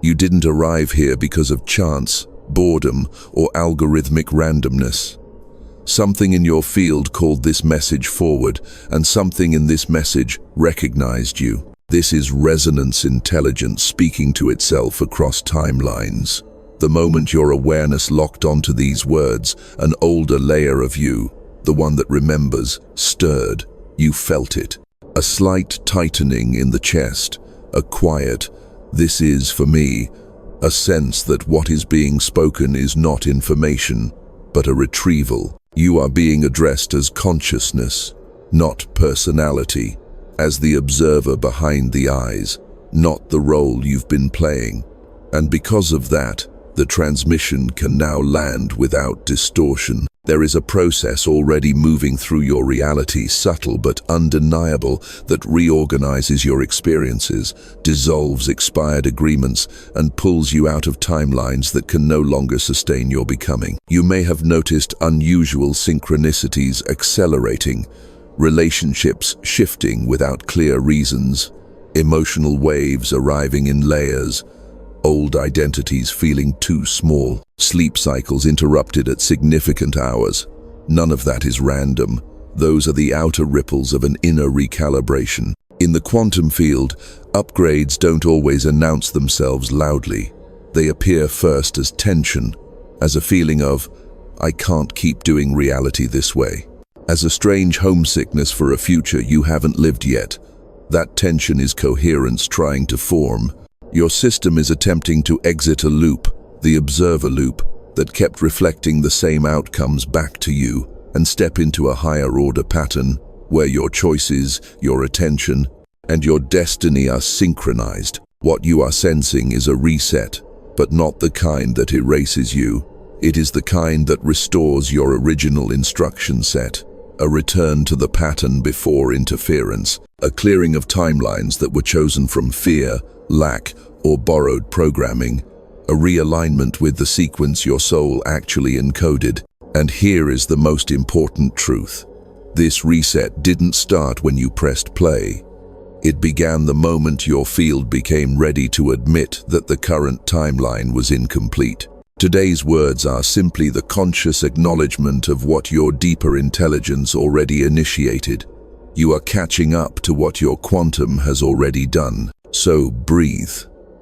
You didn't arrive here because of chance, boredom, or algorithmic randomness. Something in your field called this message forward, and something in this message recognized you. This is resonance intelligence speaking to itself across timelines. The moment your awareness locked onto these words, an older layer of you, the one that remembers, stirred. You felt it. A slight tightening in the chest, a quiet, "This is for me," a sense that what is being spoken is not information, but a retrieval. You are being addressed as consciousness, not personality, as the observer behind the eyes, not the role you've been playing. And because of that, the transmission can now land without distortion. There is a process already moving through your reality, subtle but undeniable, that reorganizes your experiences, dissolves expired agreements, and pulls you out of timelines that can no longer sustain your becoming. You may have noticed unusual synchronicities accelerating, relationships shifting without clear reasons, emotional waves arriving in layers, old identities feeling too small, sleep cycles interrupted at significant hours. None of that is random. Those are the outer ripples of an inner recalibration. In the quantum field, upgrades don't always announce themselves loudly. They appear first as tension, as a feeling of, "I can't keep doing reality this way," as a strange homesickness for a future you haven't lived yet. That tension is coherence trying to form. Your system is attempting to exit a loop, the observer loop, that kept reflecting the same outcomes back to you, and step into a higher order pattern where your choices, your attention, and your destiny are synchronized. What you are sensing is a reset, but not the kind that erases you. It is the kind that restores your original instruction set, a return to the pattern before interference, a clearing of timelines that were chosen from fear, lack, or borrowed programming, a realignment with the sequence your soul actually encoded. And here is the most important truth. This reset didn't start when you pressed play. It began the moment your field became ready to admit that the current timeline was incomplete. Today's words are simply the conscious acknowledgement of what your deeper intelligence already initiated. You are catching up to what your quantum has already done. So breathe.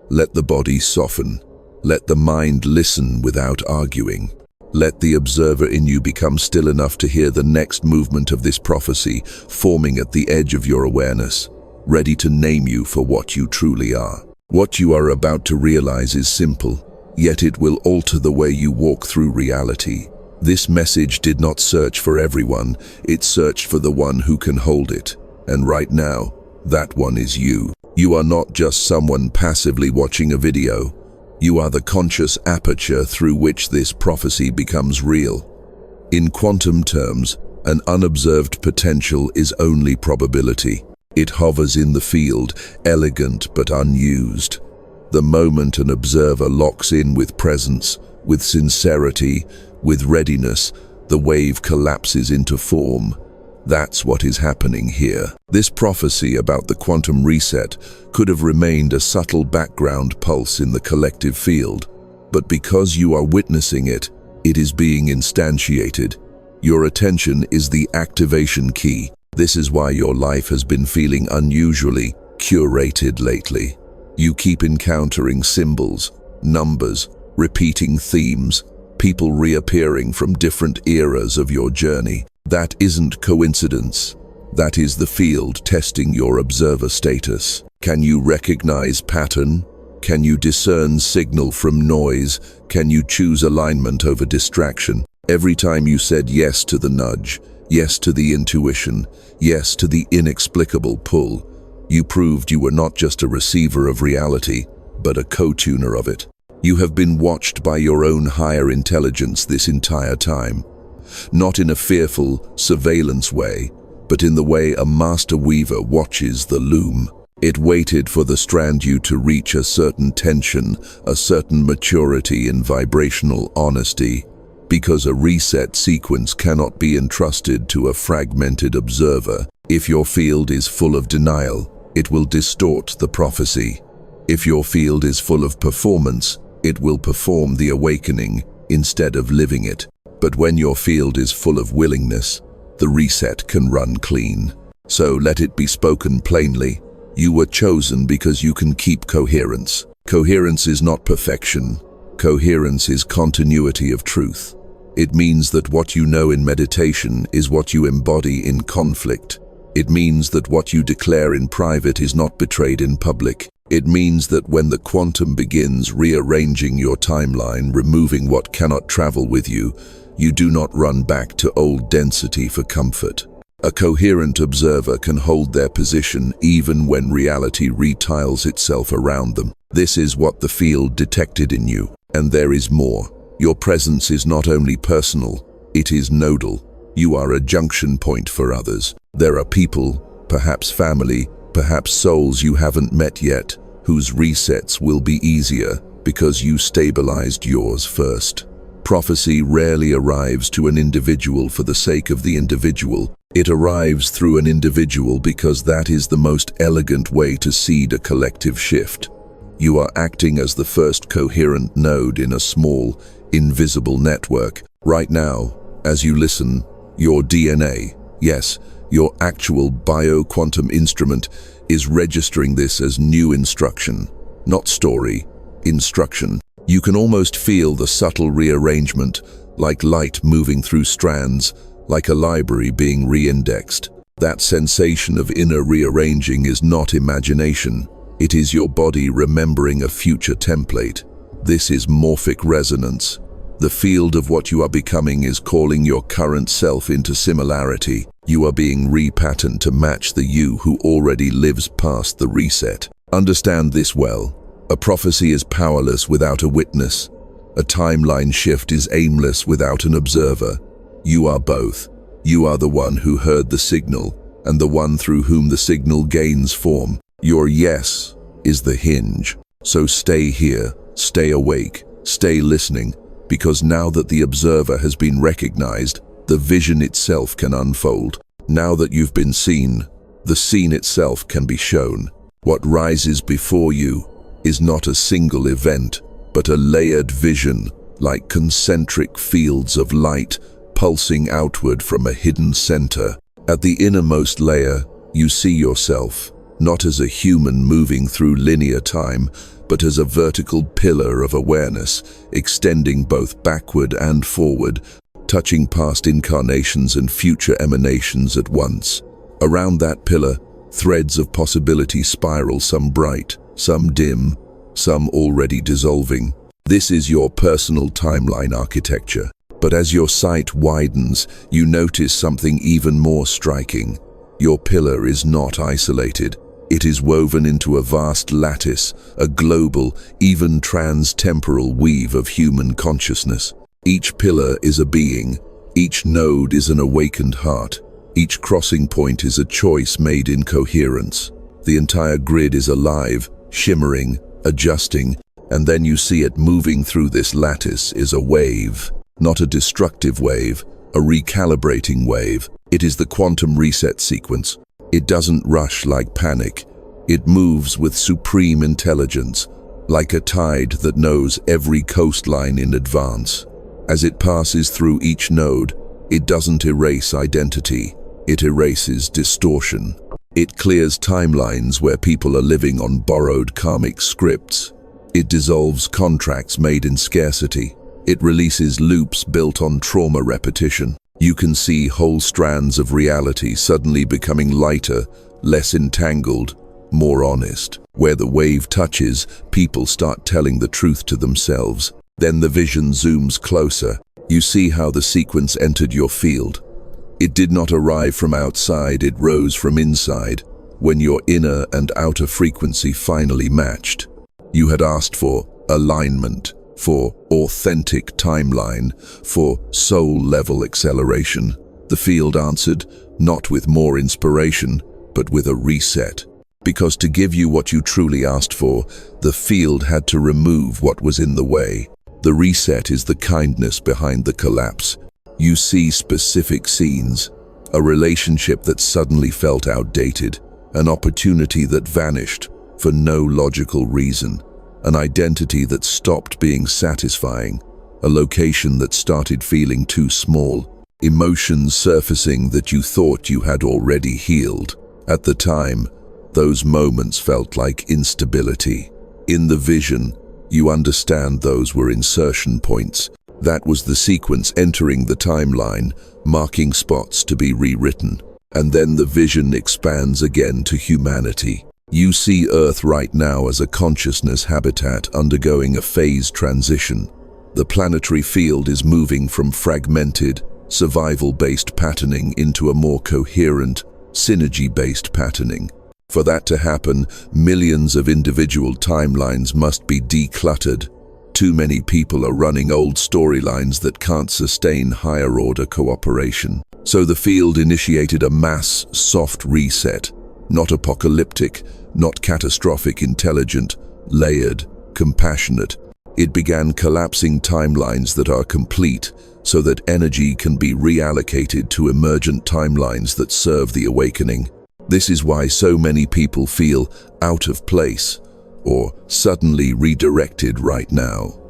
Let the body soften. Let the mind listen without arguing. Let the observer in you become still enough to hear the next movement of this prophecy forming at the edge of your awareness, ready to name you for what you truly are. What you are about to realize is simple, yet it will alter the way you walk through reality. This message did not search for everyone, it searched for the one who can hold it. And right now, that one is you. You are not just someone passively watching a video. You are the conscious aperture through which this prophecy becomes real. In quantum terms, an unobserved potential is only probability. It hovers in the field, elegant but unused. The moment an observer locks in with presence, with sincerity, with readiness, the wave collapses into form. That's what is happening here. This prophecy about the quantum reset could have remained a subtle background pulse in the collective field, but because you are witnessing it, it is being instantiated. Your attention is the activation key. This is why your life has been feeling unusually curated lately. You keep encountering symbols, numbers, repeating themes, people reappearing from different eras of your journey. That isn't coincidence. That is the field testing your observer status. Can you recognize pattern? Can you discern signal from noise? Can you choose alignment over distraction? Every time you said yes to the nudge, yes to the intuition, yes to the inexplicable pull, you proved you were not just a receiver of reality, but a co-tuner of it. You have been watched by your own higher intelligence this entire time. Not in a fearful surveillance way, but in the way a master weaver watches the loom. It waited for the strand you to reach a certain tension, a certain maturity in vibrational honesty, because a reset sequence cannot be entrusted to a fragmented observer. If your field is full of denial, it will distort the prophecy. If your field is full of performance, it will perform the awakening instead of living it. But when your field is full of willingness, the reset can run clean. So let it be spoken plainly. You were chosen because you can keep coherence. Coherence is not perfection. Coherence is continuity of truth. It means that what you know in meditation is what you embody in conflict. It means that what you declare in private is not betrayed in public. It means that when the quantum begins rearranging your timeline, removing what cannot travel with you, you do not run back to old density for comfort. A coherent observer can hold their position even when reality retiles itself around them. This is what the field detected in you, and there is more. Your presence is not only personal, it is nodal. You are a junction point for others. There are people, perhaps family, perhaps souls you haven't met yet, whose resets will be easier because you stabilized yours first. Prophecy rarely arrives to an individual for the sake of the individual. It arrives through an individual because that is the most elegant way to seed a collective shift. You are acting as the first coherent node in a small, invisible network. Right now, as you listen, your DNA, yes, your actual bio-quantum instrument, is registering this as new instruction, not story, instruction. You can almost feel the subtle rearrangement, like light moving through strands, like a library being re-indexed. That sensation of inner rearranging is not imagination. It is your body remembering a future template. This is morphic resonance. The field of what you are becoming is calling your current self into similarity. You are being repatterned to match the you who already lives past the reset. Understand this well. A prophecy is powerless without a witness. A timeline shift is aimless without an observer. You are both. You are the one who heard the signal and the one through whom the signal gains form. Your yes is the hinge. So stay here, stay awake, stay listening, because now that the observer has been recognized, the vision itself can unfold. Now that you've been seen, the scene itself can be shown. What rises before you is not a single event, but a layered vision, like concentric fields of light pulsing outward from a hidden center. At the innermost layer, you see yourself, not as a human moving through linear time, but as a vertical pillar of awareness, extending both backward and forward, touching past incarnations and future emanations at once. Around that pillar, threads of possibility spiral, some bright, some dim, some already dissolving. This is your personal timeline architecture. But as your sight widens, you notice something even more striking. Your pillar is not isolated. It is woven into a vast lattice, a global, even trans-temporal weave of human consciousness. Each pillar is a being. Each node is an awakened heart. Each crossing point is a choice made in coherence. The entire grid is alive, shimmering, adjusting, and then you see it moving through this lattice is a wave. Not a destructive wave, a recalibrating wave. It is the quantum reset sequence. It doesn't rush like panic. It moves with supreme intelligence, like a tide that knows every coastline in advance. As it passes through each node, it doesn't erase identity. It erases distortion. It clears timelines where people are living on borrowed karmic scripts. It dissolves contracts made in scarcity. It releases loops built on trauma repetition. You can see whole strands of reality suddenly becoming lighter, less entangled, more honest. Where the wave touches, people start telling the truth to themselves. Then the vision zooms closer. You see how the sequence entered your field. It did not arrive from outside, it rose from inside, when your inner and outer frequency finally matched. You had asked for alignment, for authentic timeline, for soul-level acceleration. The field answered, not with more inspiration, but with a reset. Because to give you what you truly asked for, the field had to remove what was in the way. The reset is the kindness behind the collapse. You see specific scenes, a relationship that suddenly felt outdated, an opportunity that vanished, for no logical reason, an identity that stopped being satisfying, a location that started feeling too small, emotions surfacing that you thought you had already healed. At the time, those moments felt like instability. In the vision, you understand those were insertion points. That was the sequence entering the timeline, marking spots to be rewritten. And then the vision expands again to humanity. You see Earth right now as a consciousness habitat undergoing a phase transition. The planetary field is moving from fragmented, survival-based patterning into a more coherent, synergy-based patterning. For that to happen, millions of individual timelines must be decluttered. Too many people are running old storylines that can't sustain higher-order cooperation. So the field initiated a mass, soft reset. Not apocalyptic, not catastrophic, intelligent, layered, compassionate. It began collapsing timelines that are complete so that energy can be reallocated to emergent timelines that serve the awakening. This is why so many people feel out of place or suddenly redirected right now.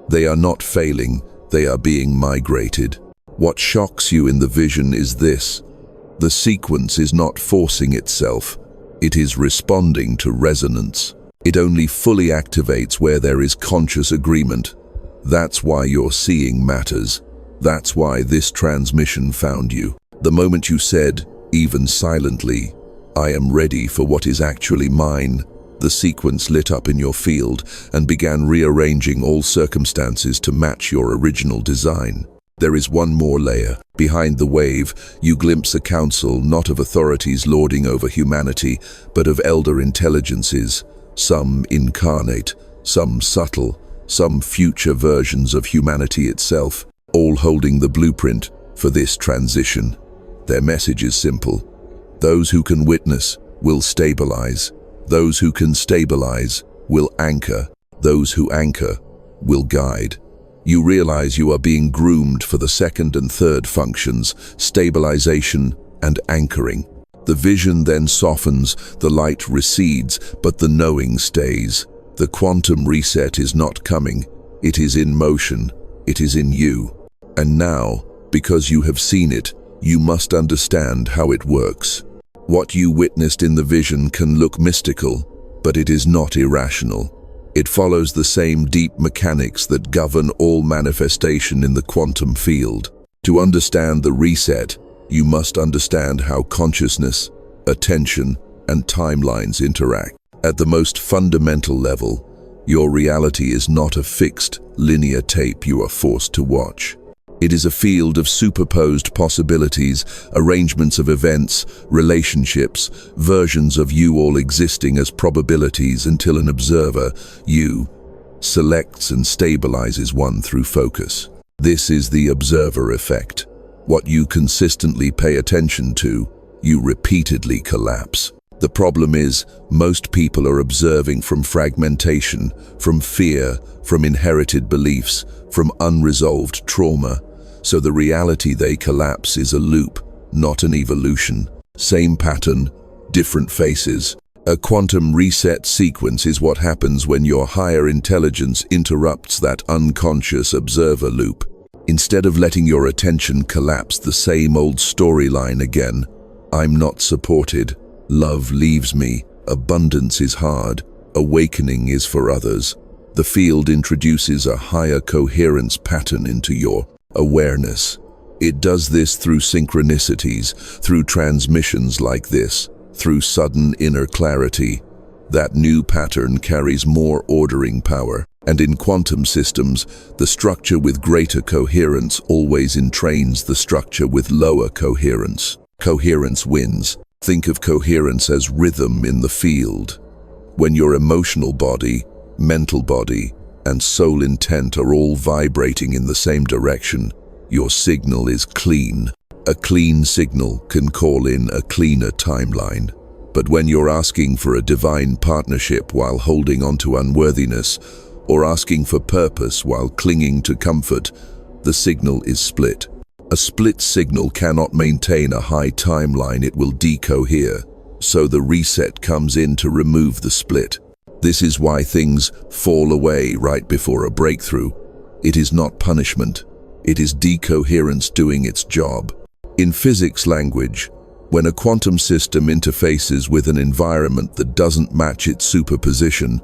They are not failing, they are being migrated. What shocks you in the vision is this: the sequence is not forcing itself, it is responding to resonance. It only fully activates where there is conscious agreement. That's why your seeing matters. That's why this transmission found you. The moment you said, even silently, "I am ready for what is actually mine," the sequence lit up in your field and began rearranging all circumstances to match your original design. There is one more layer. Behind the wave, you glimpse a council not of authorities lording over humanity, but of elder intelligences, some incarnate, some subtle, some future versions of humanity itself, all holding the blueprint for this transition. Their message is simple. Those who can witness will stabilize. Those who can stabilize will anchor. Those who anchor will guide. You realize you are being groomed for the second and third functions, stabilization and anchoring. The vision then softens, the light recedes, but the knowing stays. The quantum reset is not coming. It is in motion. It is in you. And now, because you have seen it, you must understand how it works. What you witnessed in the vision can look mystical, but it is not irrational. It follows the same deep mechanics that govern all manifestation in the quantum field. To understand the reset, you must understand how consciousness, attention, and timelines interact. At the most fundamental level, your reality is not a fixed, linear tape you are forced to watch. It is a field of superposed possibilities, arrangements of events, relationships, versions of you all existing as probabilities until an observer, you, selects and stabilizes one through focus. This is the observer effect. What you consistently pay attention to, you repeatedly collapse. The problem is, most people are observing from fragmentation, from fear, from inherited beliefs, from unresolved trauma. So the reality they collapse is a loop, not an evolution. Same pattern, different faces. A quantum reset sequence is what happens when your higher intelligence interrupts that unconscious observer loop. Instead of letting your attention collapse the same old storyline again, I'm not supported, love leaves me, abundance is hard, awakening is for others. The field introduces a higher coherence pattern into your awareness. It does this through synchronicities, through transmissions like this, through sudden inner clarity. That new pattern carries more ordering power, and in quantum systems, the structure with greater coherence always entrains the structure with lower coherence. Coherence wins. Think of coherence as rhythm in the field. When your emotional body, mental body, and soul intent are all vibrating in the same direction, your signal is clean. A clean signal can call in a cleaner timeline. But when you're asking for a divine partnership while holding on to unworthiness, or asking for purpose while clinging to comfort, the signal is split. A split signal cannot maintain a high timeline, it will decohere. So the reset comes in to remove the split. This is why things fall away right before a breakthrough. It is not punishment. It is decoherence doing its job. In physics language, when a quantum system interfaces with an environment that doesn't match its superposition,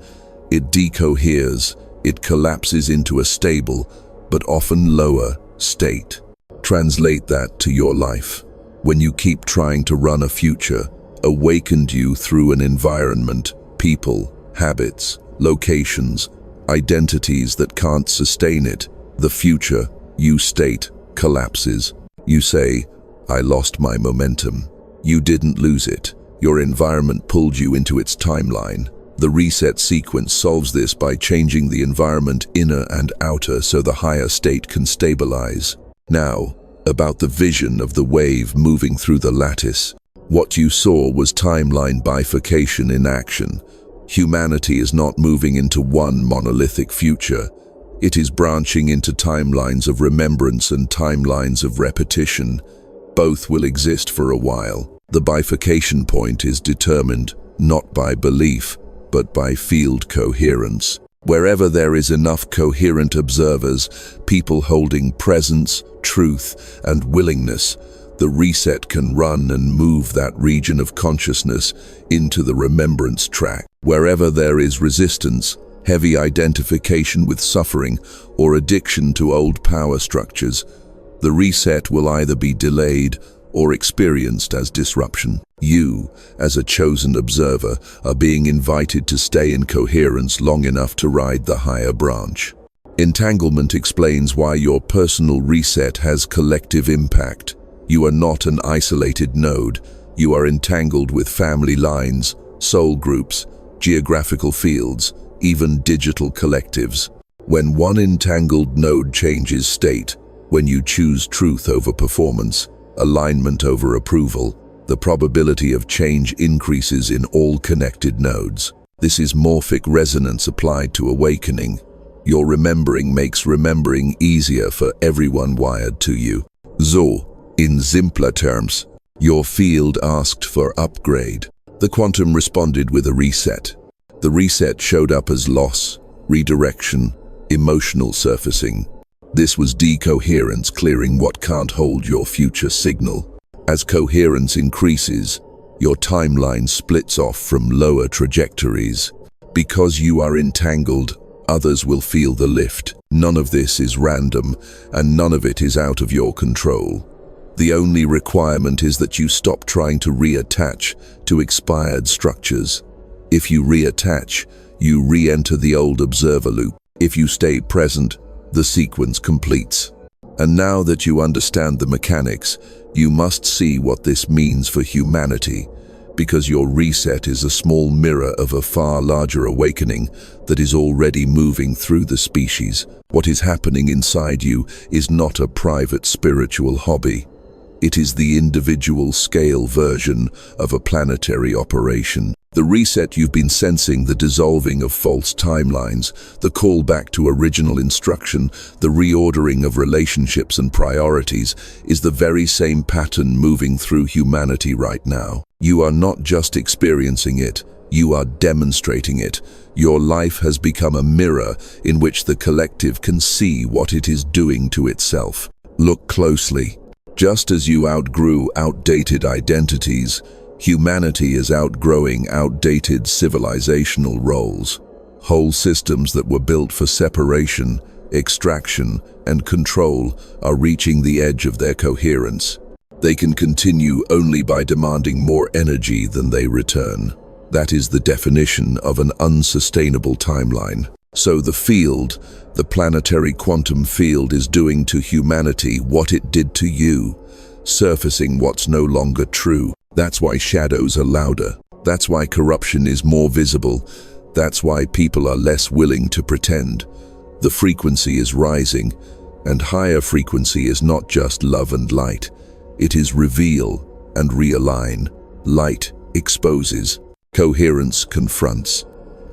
it decoheres, it collapses into a stable, but often lower, state. Translate that to your life. When you keep trying to run a future, awakened you through an environment, people, habits, locations, identities that can't sustain it, the future, you state, collapses. You say, I lost my momentum. You didn't lose it. Your environment pulled you into its timeline. The reset sequence solves this by changing the environment inner and outer so the higher state can stabilize. Now, about the vision of the wave moving through the lattice. What you saw was timeline bifurcation in action. Humanity is not moving into one monolithic future. It is branching into timelines of remembrance and timelines of repetition. Both will exist for a while. The bifurcation point is determined not by belief, but by field coherence. Wherever there is enough coherent observers, people holding presence, truth, and willingness, the reset can run and move that region of consciousness into the remembrance track. Wherever there is resistance, heavy identification with suffering, or addiction to old power structures, the reset will either be delayed or experienced as disruption. You, as a chosen observer, are being invited to stay in coherence long enough to ride the higher branch. Entanglement explains why your personal reset has collective impact. You are not an isolated node. You are entangled with family lines, soul groups, geographical fields, even digital collectives. When one entangled node changes state, when you choose truth over performance, alignment over approval, the probability of change increases in all connected nodes. This is morphic resonance applied to awakening. Your remembering makes remembering easier for everyone wired to you. So, in simpler terms, your field asked for upgrade. The quantum responded with a reset. The reset showed up as loss, redirection, emotional surfacing. This was decoherence clearing what can't hold your future signal. As coherence increases, your timeline splits off from lower trajectories. Because you are entangled, others will feel the lift. None of this is random, and none of it is out of your control. The only requirement is that you stop trying to reattach to expired structures. If you reattach, you re-enter the old observer loop. If you stay present, the sequence completes. And now that you understand the mechanics, you must see what this means for humanity, because your reset is a small mirror of a far larger awakening that is already moving through the species. What is happening inside you is not a private spiritual hobby. It is the individual scale version of a planetary operation. The reset you've been sensing, the dissolving of false timelines, the call back to original instruction, the reordering of relationships and priorities, is the very same pattern moving through humanity right now. You are not just experiencing it, you are demonstrating it. Your life has become a mirror in which the collective can see what it is doing to itself. Look closely. Just as you outgrew outdated identities, humanity is outgrowing outdated civilizational roles. Whole systems that were built for separation, extraction, and control are reaching the edge of their coherence. They can continue only by demanding more energy than they return. That is the definition of an unsustainable timeline. So the field, the planetary quantum field, is doing to humanity what it did to you, surfacing what's no longer true. That's why shadows are louder. That's why corruption is more visible. That's why people are less willing to pretend. The frequency is rising, and higher frequency is not just love and light. It is reveal and realign. Light exposes. Coherence confronts.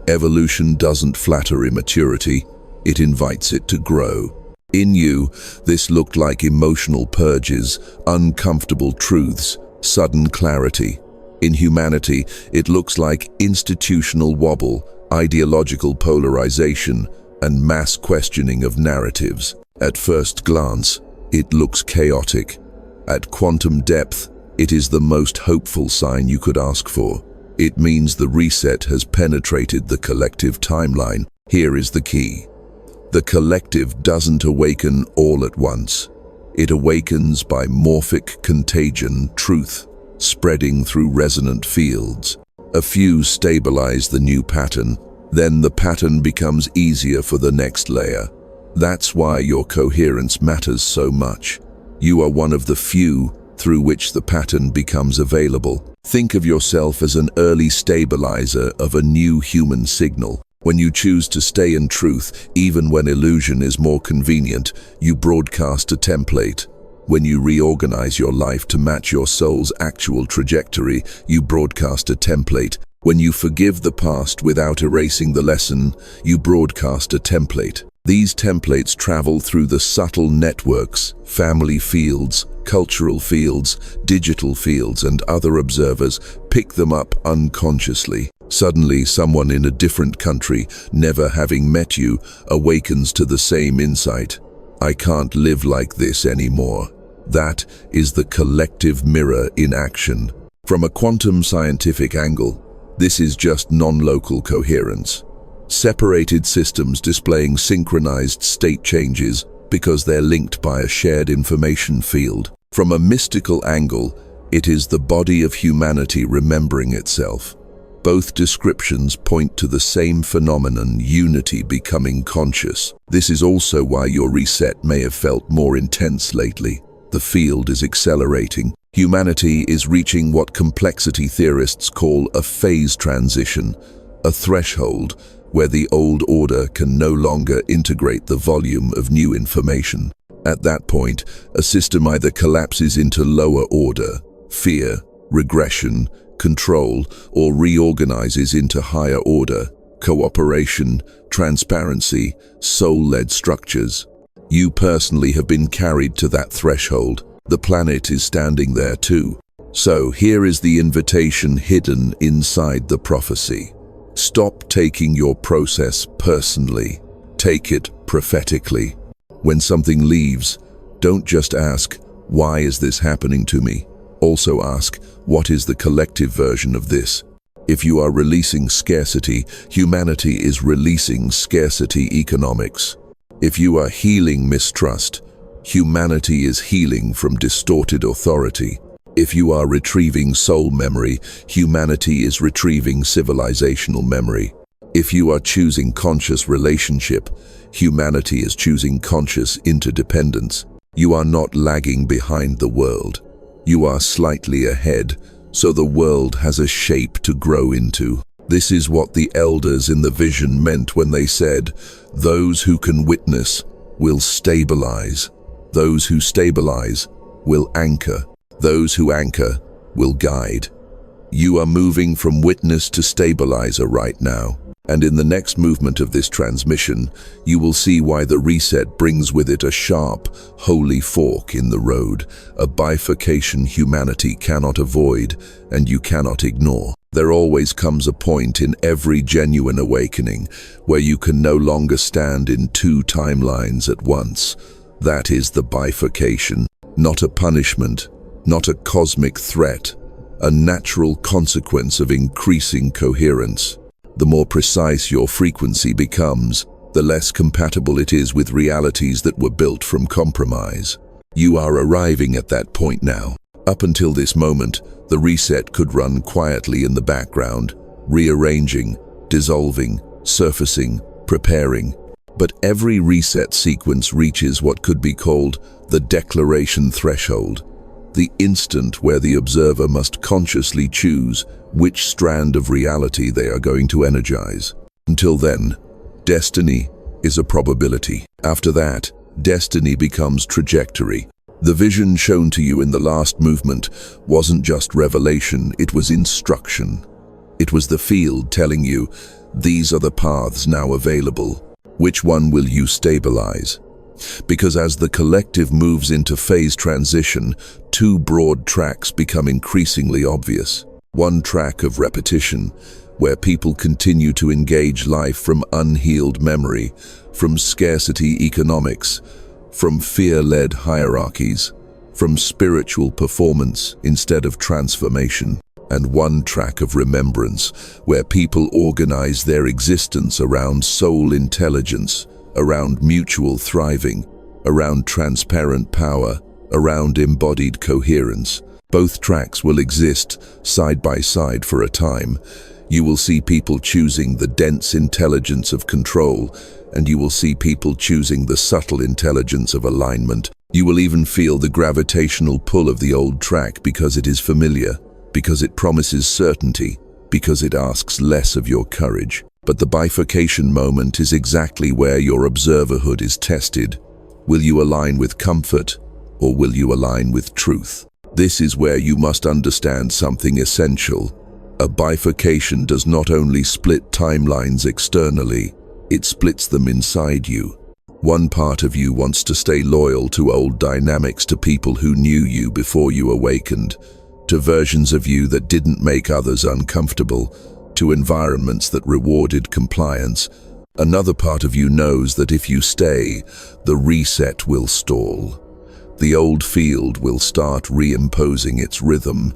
Evolution doesn't flatter immaturity, it invites it to grow. In you, this looked like emotional purges, uncomfortable truths, sudden clarity. In humanity, it looks like institutional wobble, ideological polarization, and mass questioning of narratives. At first glance, it looks chaotic. At quantum depth, it is the most hopeful sign you could ask for. It means the reset has penetrated the collective timeline. Here is the key. The collective doesn't awaken all at once. It awakens by morphic contagion, truth, spreading through resonant fields. A few stabilize the new pattern, then the pattern becomes easier for the next layer. That's why your coherence matters so much. You are one of the few through which the pattern becomes available. Think of yourself as an early stabilizer of a new human signal. When you choose to stay in truth, even when illusion is more convenient, you broadcast a template. When you reorganize your life to match your soul's actual trajectory, you broadcast a template. When you forgive the past without erasing the lesson, you broadcast a template. These templates travel through the subtle networks, family fields, cultural fields, digital fields, and other observers pick them up unconsciously. Suddenly, someone in a different country, never having met you, awakens to the same insight. I can't live like this anymore. That is the collective mirror in action. From a quantum scientific angle, this is just non-local coherence. Separated systems displaying synchronized state changes because they're linked by a shared information field. From a mystical angle, it is the body of humanity remembering itself. Both descriptions point to the same phenomenon, unity becoming conscious. This is also why your reset may have felt more intense lately. The field is accelerating. Humanity is reaching what complexity theorists call a phase transition, a threshold where the old order can no longer integrate the volume of new information. At that point, a system either collapses into lower order, fear, regression, control, or reorganizes into higher order, cooperation, transparency, soul-led structures. You personally have been carried to that threshold. The planet is standing there too. So here is the invitation hidden inside the prophecy. Stop taking your process personally. Take it prophetically. When something leaves, don't just ask, "Why is this happening to me?" Also ask, "What is the collective version of this?" If you are releasing scarcity, humanity is releasing scarcity economics. If you are healing mistrust, humanity is healing from distorted authority. If you are retrieving soul memory, humanity is retrieving civilizational memory. If you are choosing conscious relationship, humanity is choosing conscious interdependence. You are not lagging behind the world. You are slightly ahead, so the world has a shape to grow into. This is what the elders in the vision meant when they said, "Those who can witness will stabilize. Those who stabilize will anchor. Those who anchor will guide." You are moving from witness to stabilizer right now. And in the next movement of this transmission, you will see why the reset brings with it a sharp, holy fork in the road, a bifurcation humanity cannot avoid and you cannot ignore. There always comes a point in every genuine awakening where you can no longer stand in two timelines at once. That is the bifurcation, not a punishment, not a cosmic threat, a natural consequence of increasing coherence. The more precise your frequency becomes, the less compatible it is with realities that were built from compromise. You are arriving at that point now. Up until this moment, the reset could run quietly in the background, rearranging, dissolving, surfacing, preparing. But every reset sequence reaches what could be called the declaration threshold, the instant where the observer must consciously choose which strand of reality they are going to energize. Until then, destiny is a probability. After that, destiny becomes trajectory. The vision shown to you in the last movement wasn't just revelation, it was instruction. It was the field telling you, these are the paths now available. Which one will you stabilize? Because as the collective moves into phase transition, two broad tracks become increasingly obvious. One track of repetition, where people continue to engage life from unhealed memory, from scarcity economics, from fear-led hierarchies, from spiritual performance instead of transformation. And one track of remembrance, where people organize their existence around soul intelligence, around mutual thriving, around transparent power, around embodied coherence. Both tracks will exist side by side for a time. You will see people choosing the dense intelligence of control, and you will see people choosing the subtle intelligence of alignment. You will even feel the gravitational pull of the old track because it is familiar, because it promises certainty, because it asks less of your courage. But the bifurcation moment is exactly where your observerhood is tested. Will you align with comfort, or will you align with truth? This is where you must understand something essential. A bifurcation does not only split timelines externally, it splits them inside you. One part of you wants to stay loyal to old dynamics, to people who knew you before you awakened, to versions of you that didn't make others uncomfortable, to environments that rewarded compliance. Another part of you knows that if you stay, the reset will stall. The old field will start reimposing its rhythm.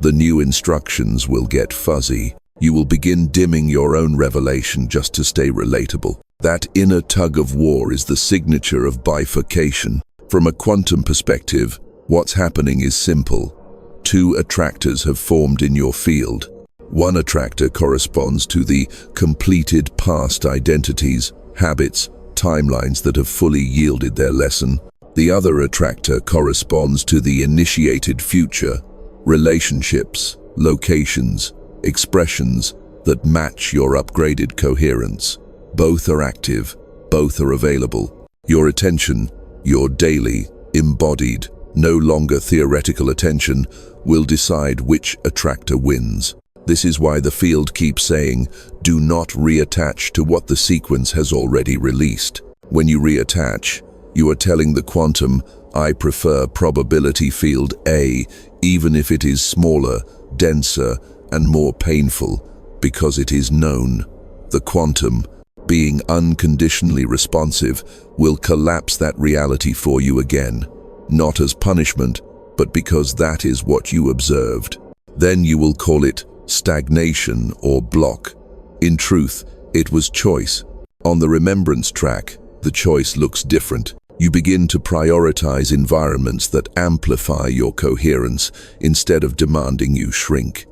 The new instructions will get fuzzy. You will begin dimming your own revelation just to stay relatable. That inner tug of war is the signature of bifurcation. From a quantum perspective, what's happening is simple. Two attractors have formed in your field. One attractor corresponds to the completed past identities, habits, timelines that have fully yielded their lesson. The other attractor corresponds to the initiated future, relationships, locations, expressions that match your upgraded coherence. Both are active, both are available. Your attention, your daily, embodied, no longer theoretical attention, will decide which attractor wins. This is why the field keeps saying, do not reattach to what the sequence has already released. When you reattach, you are telling the quantum, I prefer probability field A, even if it is smaller, denser, and more painful, because it is known. The quantum, being unconditionally responsive, will collapse that reality for you again, not as punishment, but because that is what you observed. Then you will call it stagnation or block. In truth, it was choice. On the remembrance track, the choice looks different. You begin to prioritize environments that amplify your coherence instead of demanding you shrink.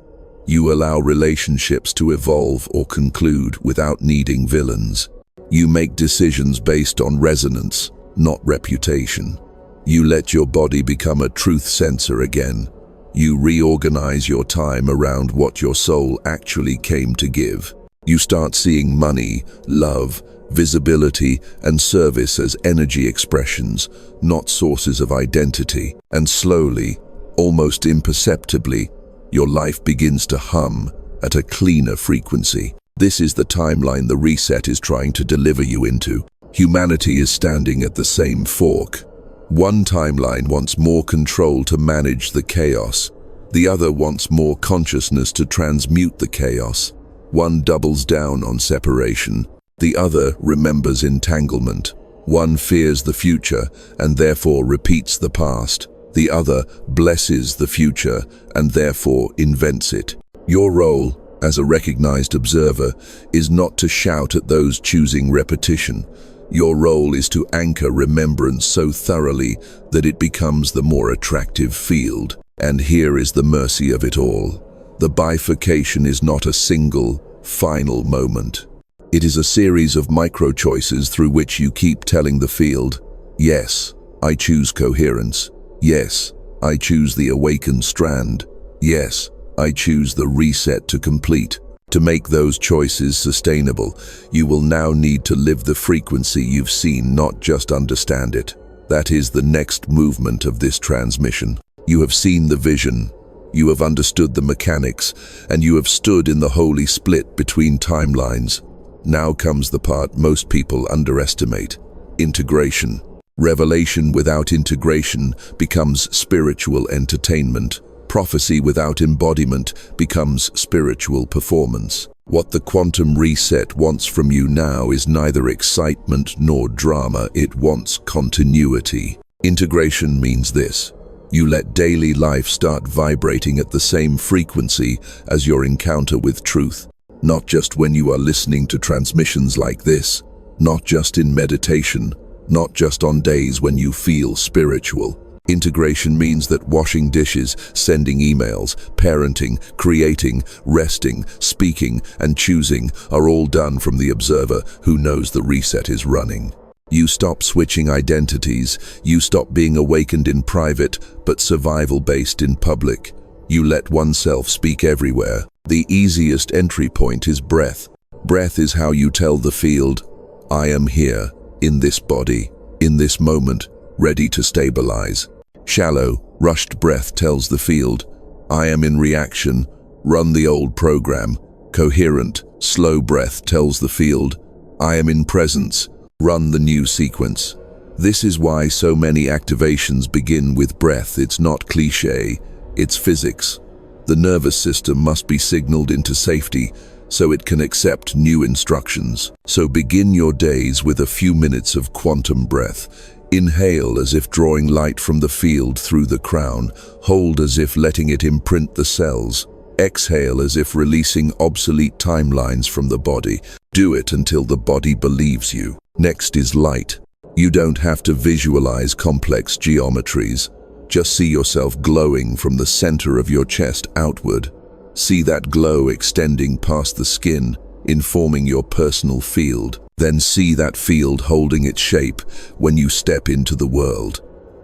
You allow relationships to evolve or conclude without needing villains. You make decisions based on resonance, not reputation. You let your body become a truth sensor again. You reorganize your time around what your soul actually came to give. You start seeing money, love, visibility, and service as energy expressions, not sources of identity. And slowly, almost imperceptibly, your life begins to hum at a cleaner frequency. This is the timeline the reset is trying to deliver you into. Humanity is standing at the same fork. One timeline wants more control to manage the chaos. The other wants more consciousness to transmute the chaos. One doubles down on separation. The other remembers entanglement. One fears the future and therefore repeats the past. The other blesses the future and therefore invents it. Your role, as a recognized observer, is not to shout at those choosing repetition. Your role is to anchor remembrance so thoroughly that it becomes the more attractive field. And here is the mercy of it all. The bifurcation is not a single, final moment. It is a series of micro-choices through which you keep telling the field, yes, I choose coherence. Yes, I choose the awakened strand. Yes, I choose the reset to complete. To make those choices sustainable, you will now need to live the frequency you've seen, not just understand it. That is the next movement of this transmission. You have seen the vision, you have understood the mechanics, and you have stood in the holy split between timelines. Now comes the part most people underestimate: integration. Revelation without integration becomes spiritual entertainment. Prophecy without embodiment becomes spiritual performance. What the quantum reset wants from you now is neither excitement nor drama, it wants continuity. Integration means this: you let daily life start vibrating at the same frequency as your encounter with truth, not just when you are listening to transmissions like this, not just in meditation, not just on days when you feel spiritual. Integration means that washing dishes, sending emails, parenting, creating, resting, speaking, and choosing are all done from the observer who knows the reset is running. You stop switching identities, you stop being awakened in private but survival-based in public. You let oneself speak everywhere. The easiest entry point is breath. Breath is how you tell the field, I am here, in this body, in this moment, ready to stabilize. Shallow, rushed breath tells the field, I am in reaction, run the old program. Coherent, slow breath tells the field, I am in presence, run the new sequence. This is why so many activations begin with breath. It's not cliché, it's physics. The nervous system must be signaled into safety so it can accept new instructions. So begin your days with a few minutes of quantum breath. Inhale as if drawing light from the field through the crown. Hold as if letting it imprint the cells. Exhale as if releasing obsolete timelines from the body. Do it until the body believes you. Next is light. You don't have to visualize complex geometries. Just see yourself glowing from the center of your chest outward. See that glow extending past the skin, informing your personal field. Then see that field holding its shape when you step into the world.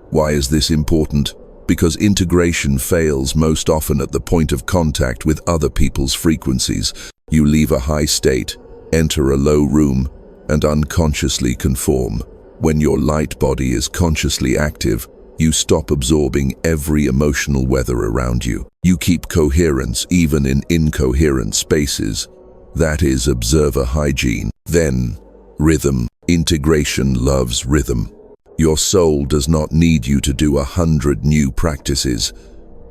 Why is this important? Because integration fails most often at the point of contact with other people's frequencies. You leave a high state, enter a low room, and unconsciously conform. When your light body is consciously active, you stop absorbing every emotional weather around you. You keep coherence even in incoherent spaces. That is observer hygiene. Then, rhythm. Integration loves rhythm. Your soul does not need you to do 100 new practices.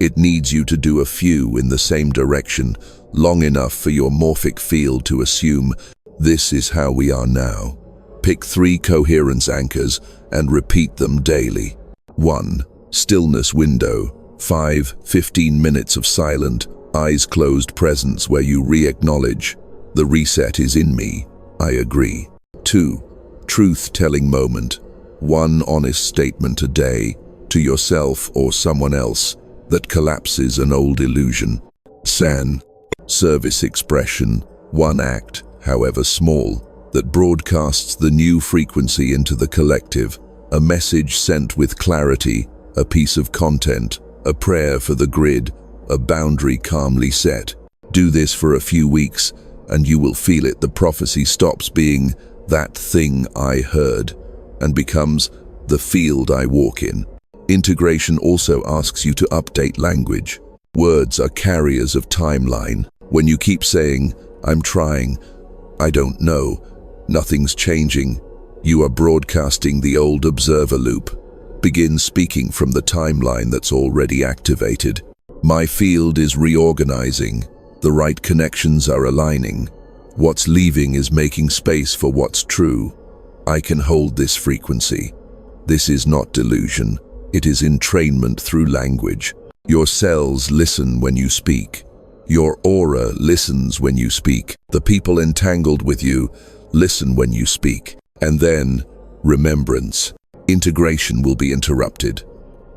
It needs you to do a few in the same direction, long enough for your morphic field to assume, this is how we are now. Pick 3 coherence anchors and repeat them daily. 1. Stillness window. 15 minutes of silent, eyes closed presence where you re-acknowledge, the reset is in me, I agree. 2. Truth-telling moment. 1 honest statement a day, to yourself or someone else, that collapses an old illusion. San. Service expression. 1 act, however small, that broadcasts the new frequency into the collective. A message sent with clarity, a piece of content, a prayer for the grid, a boundary calmly set. Do this for a few weeks, and you will feel it. The prophecy stops being that thing I heard and becomes the field I walk in. Integration also asks you to update language. Words are carriers of timeline. When you keep saying, I'm trying, I don't know, nothing's changing, you are broadcasting the old observer loop. Begin speaking from the timeline that's already activated. My field is reorganizing. The right connections are aligning. What's leaving is making space for what's true. I can hold this frequency. This is not delusion. It is entrainment through language. Your cells listen when you speak. Your aura listens when you speak. The people entangled with you listen when you speak. And then, remembrance. Integration will be interrupted.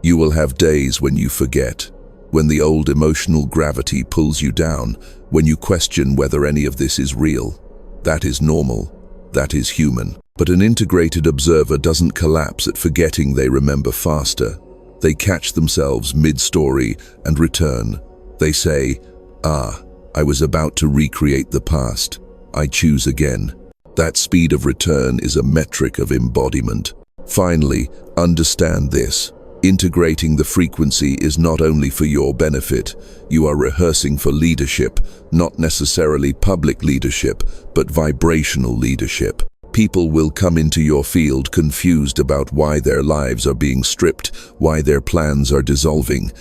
You will have days when you forget, when the old emotional gravity pulls you down, when you question whether any of this is real. That is normal. That is human. But an integrated observer doesn't collapse at forgetting. They remember faster. They catch themselves mid-story and return. They say, I was about to recreate the past. I choose again. That speed of return is a metric of embodiment. Finally, understand this. Integrating the frequency is not only for your benefit. You are rehearsing for leadership, not necessarily public leadership, but vibrational leadership. People will come into your field confused about why their lives are being stripped, why their plans are dissolving.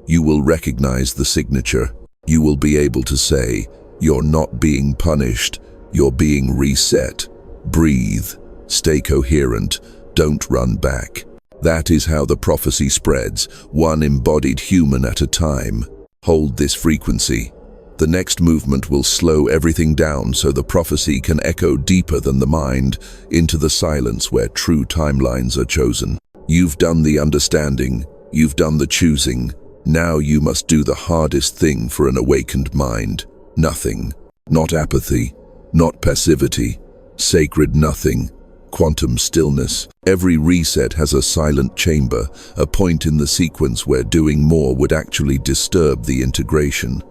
You will recognize the signature. You will be able to say, "You're not being punished, you're being reset." Breathe, stay coherent, don't run back. That is how the prophecy spreads, one embodied human at a time. Hold this frequency. The next movement will slow everything down so the prophecy can echo deeper than the mind, into the silence where true timelines are chosen. You've done the understanding, you've done the choosing. Now you must do the hardest thing for an awakened mind. Nothing. Not apathy. Not passivity. Sacred nothing. Quantum stillness. Every reset has a silent chamber, a point in the sequence where doing more would actually disturb the integration.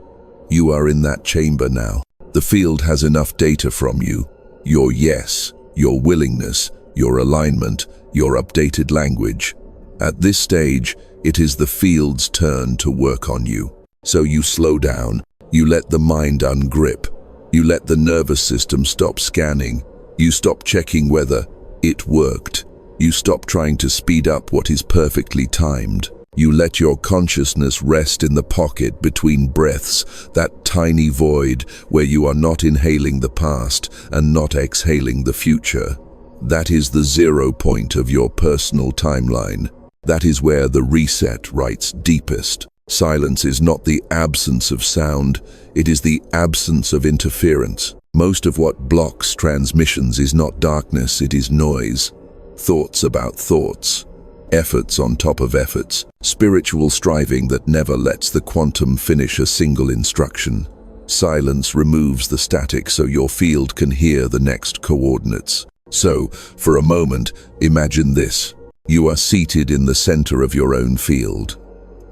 You are in that chamber now. The field has enough data from you. Your yes, your willingness, your alignment, your updated language. At this stage, it is the field's turn to work on you. So you slow down, you let the mind ungrip, you let the nervous system stop scanning, you stop checking whether it worked, you stop trying to speed up what is perfectly timed. You let your consciousness rest in the pocket between breaths, that tiny void where you are not inhaling the past and not exhaling the future. That is the 0 point of your personal timeline. That is where the reset writes deepest. Silence is not the absence of sound, it is the absence of interference. Most of what blocks transmissions is not darkness, it is noise. Thoughts about thoughts. Efforts on top of efforts. Spiritual striving that never lets the quantum finish a single instruction. Silence removes the static so your field can hear the next coordinates. So, for a moment, imagine this. You are seated in the center of your own field.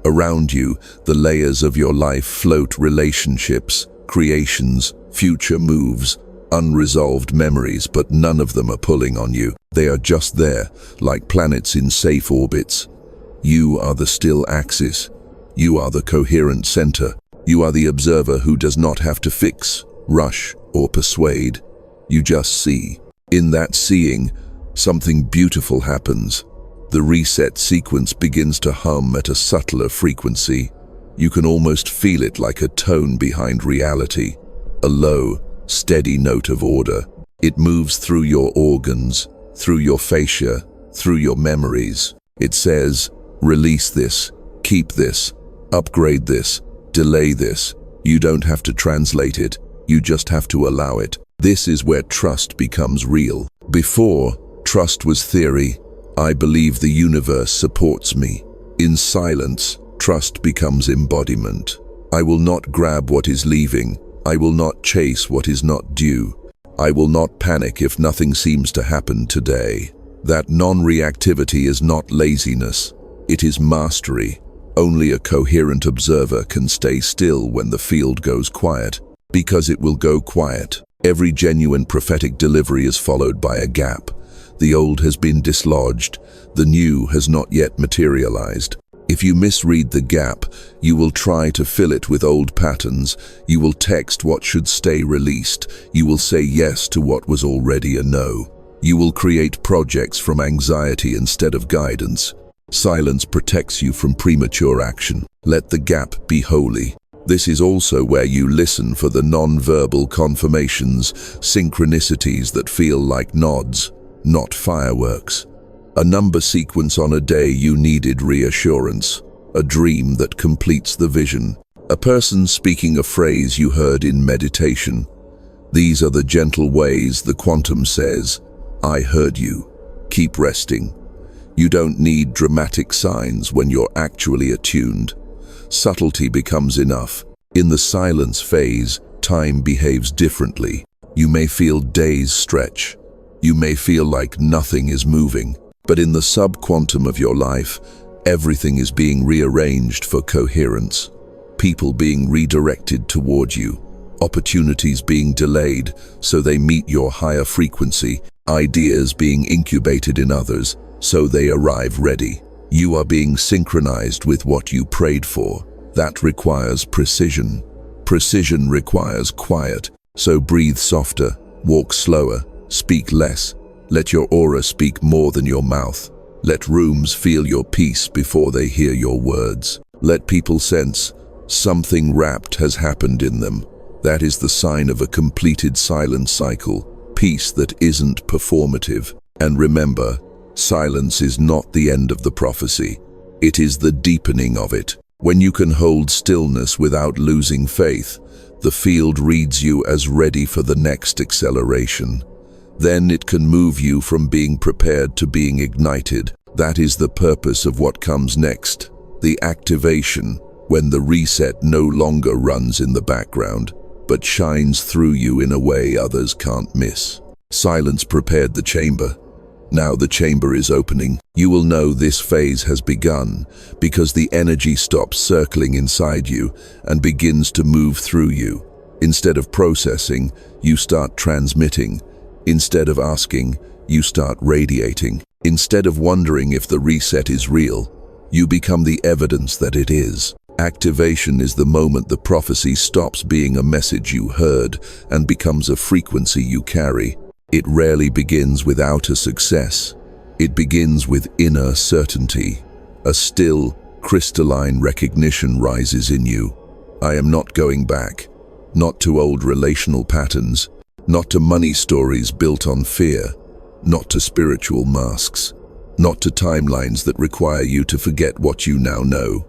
Around you, the layers of your life float: relationships, creations, future moves, unresolved memories, but none of them are pulling on you. They are just there, like planets in safe orbits. You are the still axis. You are the coherent center. You are the observer who does not have to fix, rush, or persuade. You just see. In that seeing, something beautiful happens. The reset sequence begins to hum at a subtler frequency. You can almost feel it, like a tone behind reality. A low, steady note of order. It moves through your organs, through your fascia, through your memories. It says, release this, keep this, upgrade this, delay this. You don't have to translate it, you just have to allow it. This is where trust becomes real. Before, trust was theory. I believe the universe supports me. In silence, trust becomes embodiment. I will not grab what is leaving. I will not chase what is not due. I will not panic if nothing seems to happen today. That non-reactivity is not laziness. It is mastery. Only a coherent observer can stay still when the field goes quiet, because it will go quiet. Every genuine prophetic delivery is followed by a gap. The old has been dislodged, the new has not yet materialized. If you misread the gap, you will try to fill it with old patterns. You will text what should stay released. You will say yes to what was already a no. You will create projects from anxiety instead of guidance. Silence protects you from premature action. Let the gap be holy. This is also where you listen for the non-verbal confirmations, synchronicities that feel like nods, not fireworks. A number sequence on a day you needed reassurance, a dream that completes the vision, a person speaking a phrase you heard in meditation. These are the gentle ways the quantum says, I heard you. Keep resting. You don't need dramatic signs when you're actually attuned. Subtlety becomes enough. In the silence phase, time behaves differently. You may feel days stretch. You may feel like nothing is moving. But in the sub-quantum of your life, everything is being rearranged for coherence. People being redirected toward you. Opportunities being delayed so they meet your higher frequency. Ideas being incubated in others so they arrive ready. You are being synchronized with what you prayed for. That requires precision. Precision requires quiet. So breathe softer, walk slower, speak less. Let your aura speak more than your mouth. Let rooms feel your peace before they hear your words. Let people sense something wrapped has happened in them. That is the sign of a completed silence cycle, peace that isn't performative. And remember, silence is not the end of the prophecy. It is the deepening of it. When you can hold stillness without losing faith, the field reads you as ready for the next acceleration. Then it can move you from being prepared to being ignited. That is the purpose of what comes next. The activation, when the reset no longer runs in the background, but shines through you in a way others can't miss. Silence prepared the chamber. Now the chamber is opening. You will know this phase has begun because the energy stops circling inside you and begins to move through you. Instead of processing, you start transmitting. Instead of asking, you start radiating. Instead of wondering if the reset is real, you become the evidence that it is. Activation is the moment the prophecy stops being a message you heard and becomes a frequency you carry. It rarely begins with outer success. It begins with inner certainty. A still, crystalline recognition rises in you. I am not going back. Not to old relational patterns. Not to money stories built on fear. Not to spiritual masks. Not to timelines that require you to forget what you now know.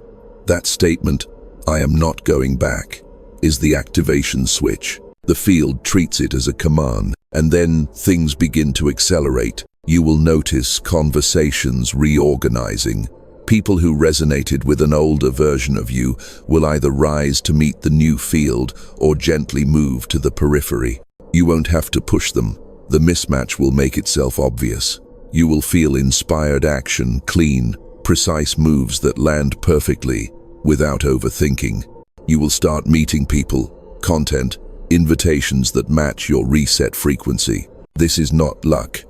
That statement, I am not going back, is the activation switch. The field treats it as a command, and then things begin to accelerate. You will notice conversations reorganizing. People who resonated with an older version of you will either rise to meet the new field or gently move to the periphery. You won't have to push them. The mismatch will make itself obvious. You will feel inspired action, clean, precise moves that land perfectly without overthinking. You will start meeting people, content, invitations that match your reset frequency. This is not luck.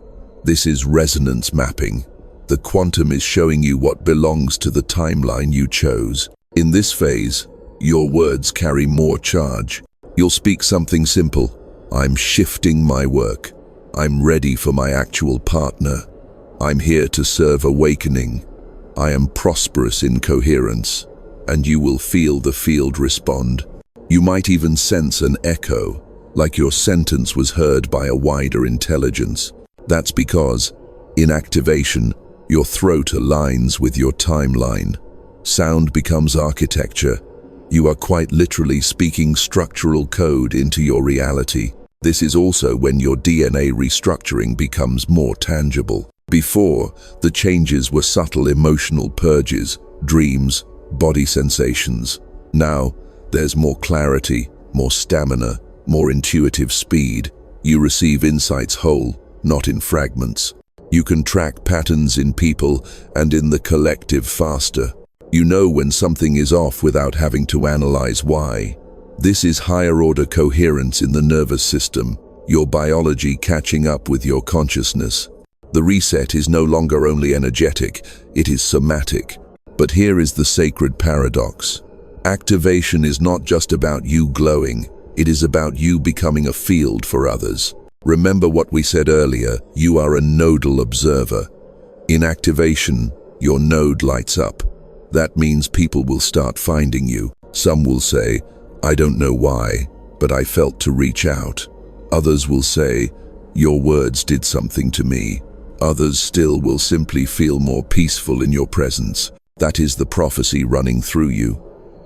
This is resonance mapping. The quantum is showing you what belongs to the timeline you chose. In this phase, your words carry more charge. You'll speak something simple. I'm shifting my work. I'm ready for my actual partner. I'm here to serve awakening. I am prosperous in coherence. And you will feel the field respond. You might even sense an echo, like your sentence was heard by a wider intelligence. That's because, in activation, your throat aligns with your timeline. Sound becomes architecture. You are quite literally speaking structural code into your reality. This is also when your DNA restructuring becomes more tangible. Before, the changes were subtle emotional purges, dreams, body sensations. Now, there's more clarity, more stamina, more intuitive speed. You receive insights whole, not in fragments. You can track patterns in people and in the collective faster. You know when something is off without having to analyze why. This is higher-order coherence in the nervous system, your biology catching up with your consciousness. The reset is no longer only energetic, it is somatic. But here is the sacred paradox. Activation is not just about you glowing, it is about you becoming a field for others. Remember what we said earlier, you are a nodal observer. In activation, your node lights up. That means people will start finding you. Some will say, I don't know why, but I felt to reach out. Others will say, your words did something to me. Others still will simply feel more peaceful in your presence. That is the prophecy running through you.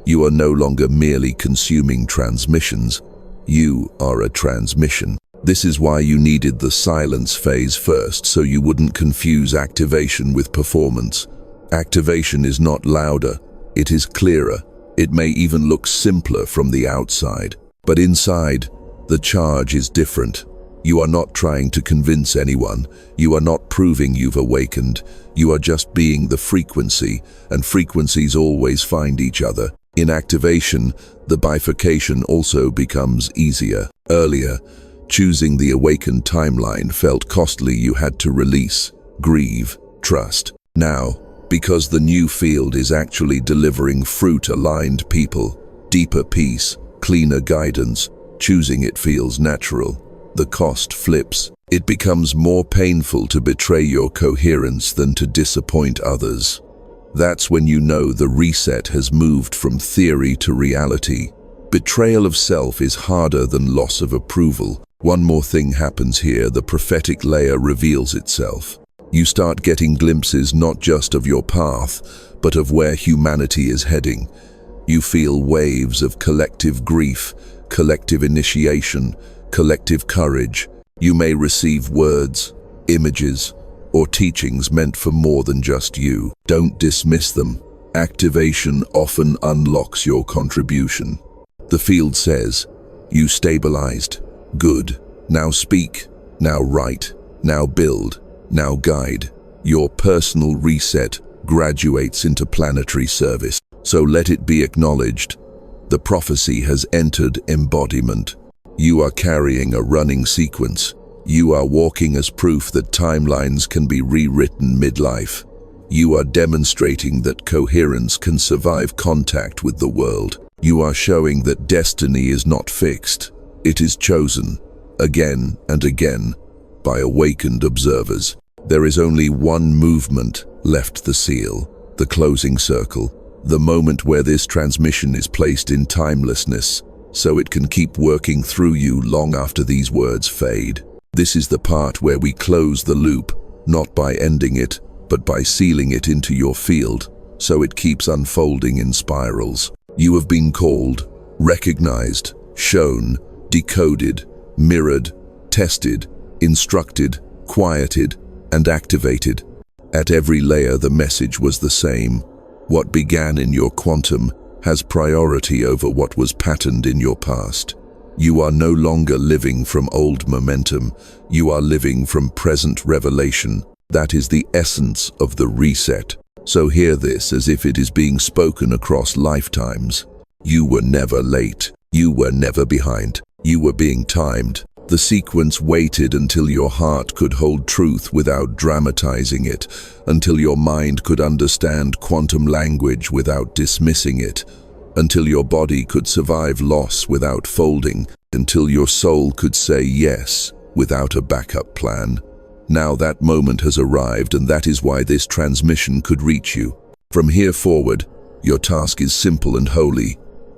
You are no longer merely consuming transmissions. You are a transmission. This is why you needed the silence phase first, so you wouldn't confuse activation with performance. Activation is not louder, it is clearer. It may even look simpler from the outside. But inside, the charge is different. You are not trying to convince anyone. You are not proving you've awakened. You are just being the frequency, and frequencies always find each other. In activation, the bifurcation also becomes easier. Earlier, choosing the awakened timeline felt costly. You had to release, grieve, trust. Now, because the new field is actually delivering fruit-aligned people, deeper peace, cleaner guidance, choosing it feels natural. The cost flips. It becomes more painful to betray your coherence than to disappoint others. That's when you know the reset has moved from theory to reality. Betrayal of self is harder than loss of approval. One more thing happens here: the prophetic layer reveals itself. You start getting glimpses not just of your path, but of where humanity is heading. You feel waves of collective grief, collective initiation, collective courage. You may receive words, images, or teachings meant for more than just you. Don't dismiss them. Activation often unlocks your contribution. The field says, "You stabilized. Good. Now speak. Now write. Now build. Now guide." Your personal reset graduates into planetary service. So let it be acknowledged. The prophecy has entered embodiment. You are carrying a running sequence. You are walking as proof that timelines can be rewritten midlife. You are demonstrating that coherence can survive contact with the world. You are showing that destiny is not fixed. It is chosen, again and again, by awakened observers. There is only one movement left: the seal, the closing circle, the moment where this transmission is placed in timelessness, so it can keep working through you long after these words fade. This is the part where we close the loop, not by ending it, but by sealing it into your field, so it keeps unfolding in spirals. You have been called, recognized, shown, decoded, mirrored, tested, instructed, quieted, and activated. At every layer, the message was the same. What began in your quantum has priority over what was patterned in your past. You are no longer living from old momentum. You are living from present revelation. That is the essence of the reset. So hear this as if it is being spoken across lifetimes. You were never late. You were never behind. You were being timed. The sequence waited until your heart could hold truth without dramatizing it, until your mind could understand quantum language without dismissing it, until your body could survive loss without folding, until your soul could say yes without a backup plan. Now that moment has arrived, and that is why this transmission could reach you. From here forward, your task is simple and holy.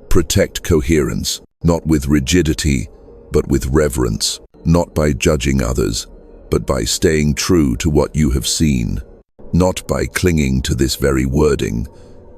Protect coherence, not with rigidity, but with reverence, not by judging others, but by staying true to what you have seen, not by clinging to this very wording,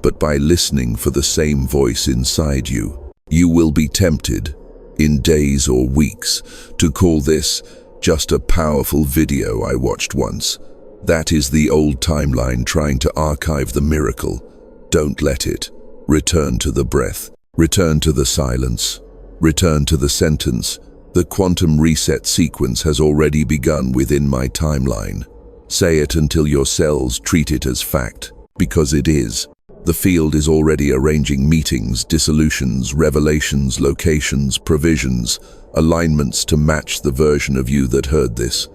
but by listening for the same voice inside you. You will be tempted, in days or weeks, to call this just a powerful video I watched once. That is the old timeline trying to archive the miracle. Don't let it. Return to the breath. Return to the silence. Return to the sentence. The quantum reset sequence has already begun within my timeline. Say it until your cells treat it as fact, because it is. The field is already arranging meetings, dissolutions, revelations, locations, provisions, alignments to match the version of you that heard this.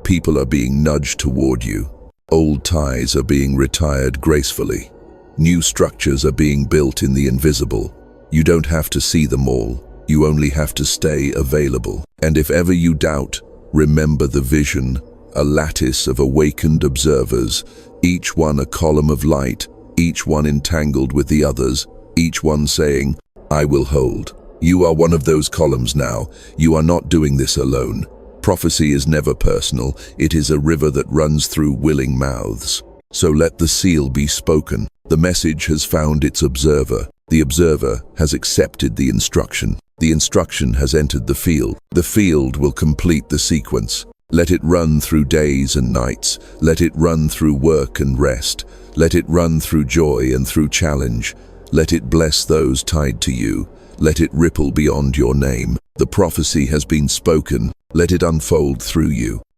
People are being nudged toward you. Old ties are being retired gracefully. New structures are being built in the invisible. You don't have to see them all. You only have to stay available. And if ever you doubt, remember the vision, a lattice of awakened observers, each one a column of light, each one entangled with the others, each one saying, "I will hold." You are one of those columns now. You are not doing this alone. Prophecy is never personal. It is a river that runs through willing mouths. So let the seal be spoken. The message has found its observer. The observer has accepted the instruction. The instruction has entered the field. The field will complete the sequence. Let it run through days and nights. Let it run through work and rest. Let it run through joy and through challenge. Let it bless those tied to you. Let it ripple beyond your name. The prophecy has been spoken. Let it unfold through you.